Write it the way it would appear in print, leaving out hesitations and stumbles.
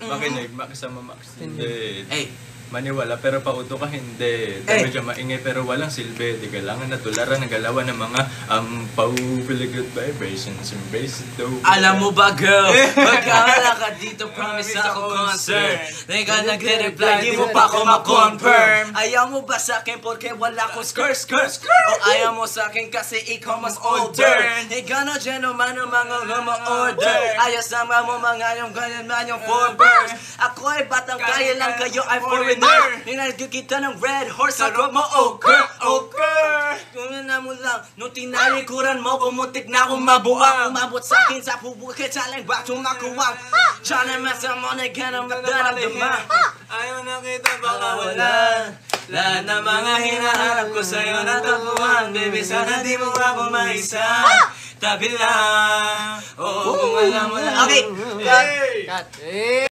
makinig, makisama, hindi. Hey. Maniwala pero pauto ka hindi. Medyo maingay pero walang silbi. Di kailangan na tularan ng galawan ng mga feel good vibrations. Embrace it though. Alam mo ba girl, magkawala ka dito, promise ako concern. Di ka nagre-reply, di mo pa ako ma-confirm. Ayaw mo ba sa akin porque wala akong skirt? O ayaw mo sa akin kasi ikaw mas older? Ikaw na gentleman ng mga order. Ayos naman mo mga yung ganyan man yung forbers. Ako ay batang kaya lang, kayo ay foreigner. Ninagyo kita ng red horse, ako mo okay. Kung na mo lang, nung tinalikuran mo, kumutik na akong mabuang. Umabot sa akin sa pubukit, saling batong makuwang. Siya naman sa money, ganang magdaramdaman. Ayaw na kita baka wala. Lahat ng mga hinahanap ko sa'yo natagpuan. Baby, sana di mo ako maisa. Tabi lang. Oo, kung alam mo lang. Okay, cut.